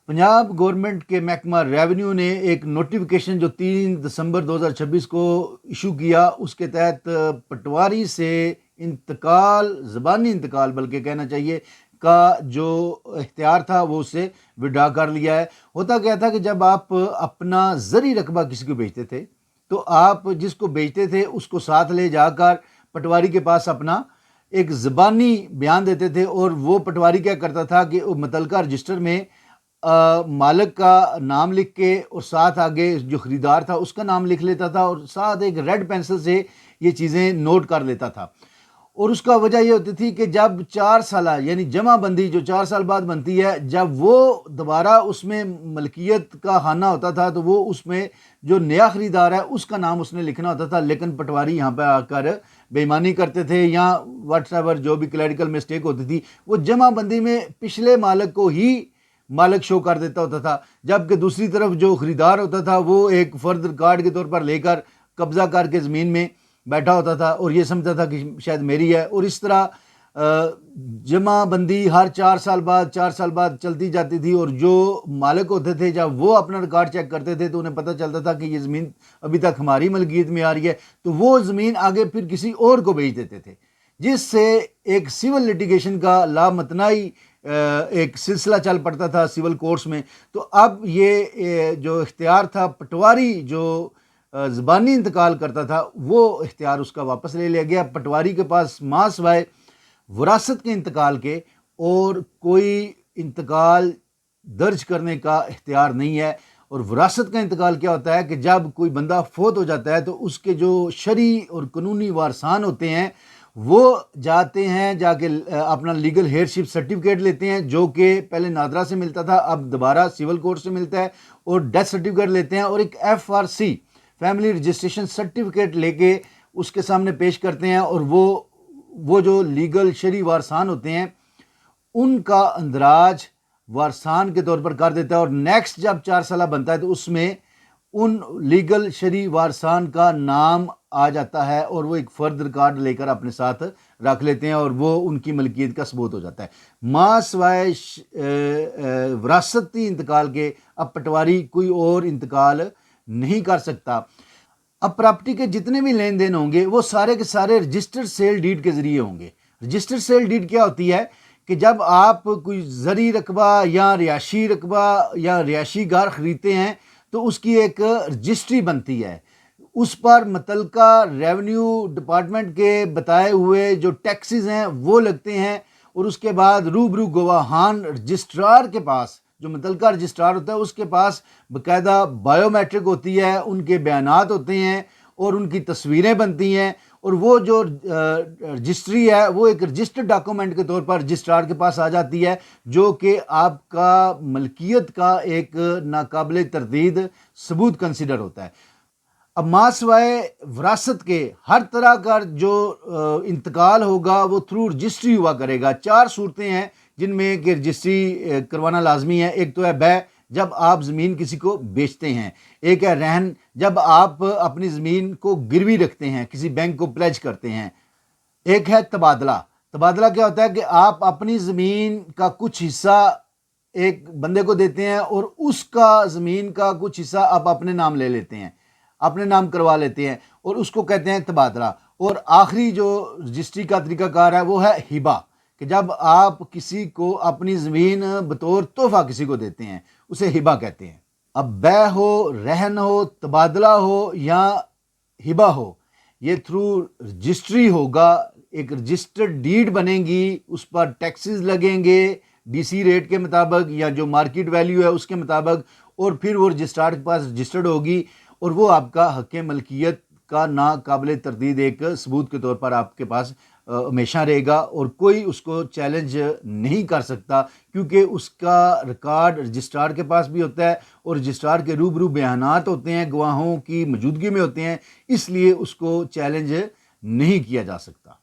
Punjab government के महकमा revenue ने एक नोटिफिकेशन जो 3 दिसंबर 2026 को इशू किया, उसके तहत पटवारी से इंतकाल, ज़बानी इंतकाल बल्कि कहना चाहिए, का जो इख्तियार था वो उससे विड्रा कर लिया है। होता क्या था कि जब आप अपना ज़री रकबा किसी को बेचते थे तो आप जिसको बेचते थे उसको साथ ले जाकर पटवारी के पास अपना एक ज़बानी बयान देते थे, और वो पटवारी क्या करता था कि वो मुतल्लिका रजिस्टर में मालिक का नाम लिख के और साथ आगे जो ख़रीदार था उसका नाम लिख लेता था, और साथ एक रेड पेंसिल से ये चीज़ें नोट कर लेता था। और उसका वजह ये होती थी कि जब 4 साल यानी जमा बंदी जो 4 साल बाद बनती है, जब वो दोबारा उसमें मलकियत का खाना होता था तो वो उसमें जो नया ख़रीदार है उसका नाम उसने लिखना होता था। लेकिन पटवारी यहाँ पर आकर बेईमानी करते थे या व्हाट्सएवर जो भी क्लैरिकल मिस्टेक होती थी, वो जमा बंदी में पिछले मालिक को ही मालिक शो कर देता होता था, जबकि दूसरी तरफ जो ख़रीदार होता था वो एक फ़र्द रिकॉर्ड के तौर पर लेकर कब्ज़ा करके ज़मीन में बैठा होता था और ये समझता था कि शायद मेरी है। और इस तरह जमा बंदी हर 4 साल बाद चलती जाती थी, और जो मालिक होते थे जब वो अपना रिकॉर्ड चेक करते थे तो उन्हें पता चलता था कि ये ज़मीन अभी तक हमारी मलकियत में आ रही है, तो वो ज़मीन आगे फिर किसी और को बेच देते थे, जिससे एक सिविल लिटिगेशन का लामतनाई एक सिलसिला चल पड़ता था सिविल कोर्ट्स में। तो अब ये जो इख्तियार था पटवारी जो ज़बानी इंतकाल करता था, वो इख्तियार उसका वापस ले लिया गया। पटवारी के पास मां सिवाय विरासत के इंतकाल के और कोई इंतकाल दर्ज करने का इख्तियार नहीं है। और विरासत का इंतकाल क्या होता है कि जब कोई बंदा फोत हो जाता है तो उसके जो शरई और कानूनी वारसान होते हैं वो जाते हैं, जाके अपना लीगल हेयरशिप सर्टिफिकेट लेते हैं, जो कि पहले नादरा से मिलता था, अब दोबारा सिविल कोर्ट से मिलता है, और डेथ सर्टिफिकेट लेते हैं, और एक FRC फैमिली रजिस्ट्रेशन सर्टिफिकेट लेके उसके सामने पेश करते हैं, और वो जो लीगल शरई वारसान होते हैं उनका अंदराज वारसान के तौर पर कर देता है। और नेक्स्ट जब 4 साल बनता है तो उसमें उन लीगल शरई वारसान का नाम आ जाता है, और वो एक फर्द रिकॉर्ड लेकर अपने साथ रख लेते हैं, और वो उनकी मलकियत का सबूत हो जाता है। मां सिवाय विरासती इंतकाल के अब पटवारी कोई और इंतकाल नहीं कर सकता। अब प्रॉपर्टी के जितने भी लेन देन होंगे वो सारे के सारे रजिस्टर्ड सेल डीड के जरिए होंगे। रजिस्टर्ड सेल डीड क्या होती है कि जब आप कोई ज़री रकबा या रिहायशी रकबा या रिहायशी घर ख़रीदते हैं तो उसकी एक रजिस्ट्री बनती है, उस पर मुतल्लिका रेवेन्यू डिपार्टमेंट के बताए हुए जो टैक्सेस हैं वो लगते हैं, और उसके बाद रूबरू गवाहान रजिस्ट्रार के पास, जो मुतल्लिका रजिस्ट्रार होता है उसके पास बाकायदा बायोमेट्रिक होती है, उनके बयानात होते हैं और उनकी तस्वीरें बनती हैं, और वो जो रजिस्ट्री है वो एक रजिस्टर्ड डॉक्यूमेंट के तौर पर रजिस्ट्रार के पास आ जाती है, जो कि आपका मलकियत का एक नाकाबिल तरदीद सबूत कंसिडर होता है। अब मां सिवाय विरासत के हर तरह का जो इंतकाल होगा वो थ्रू रजिस्ट्री हुआ करेगा। 4 सूरतें हैं जिनमें कि रजिस्ट्री करवाना लाजमी है। एक तो है बै, जब आप ज़मीन किसी को बेचते हैं। एक है रहन, जब आप अपनी ज़मीन को गिरवी रखते हैं, किसी बैंक को प्लेज करते हैं। एक है तबादला। तबादला क्या होता है कि आप अपनी ज़मीन का कुछ हिस्सा एक बंदे को देते हैं और उसका ज़मीन का कुछ हिस्सा आप अपने नाम ले लेते हैं, अपने नाम करवा लेते हैं, और उसको कहते हैं तबादला। और आखिरी जो रजिस्ट्री का तरीकाकार है वो है हिबा, कि जब आप किसी को अपनी ज़मीन बतौर तोहफा किसी को देते हैं उसे हिबा कहते हैं। अब बै हो, रहन हो, तबादला हो या हिबा हो, ये थ्रू रजिस्ट्री होगा। एक रजिस्टर्ड डीड बनेगी, उस पर टैक्सेस लगेंगे DC रेट के मुताबिक या जो मार्केट वैल्यू है उसके मुताबिक, और फिर वो रजिस्ट्रार के पास रजिस्टर्ड होगी, और वो आपका हक़ मलकियत का नाकाबिल तरदीद एक सबूत के तौर पर आपके पास हमेशा रहेगा, और कोई उसको चैलेंज नहीं कर सकता, क्योंकि उसका रिकॉर्ड रजिस्ट्रार के पास भी होता है और रजिस्ट्रार के रूबरू बयानात होते हैं, गवाहों की मौजूदगी में होते हैं, इसलिए उसको चैलेंज नहीं किया जा सकता।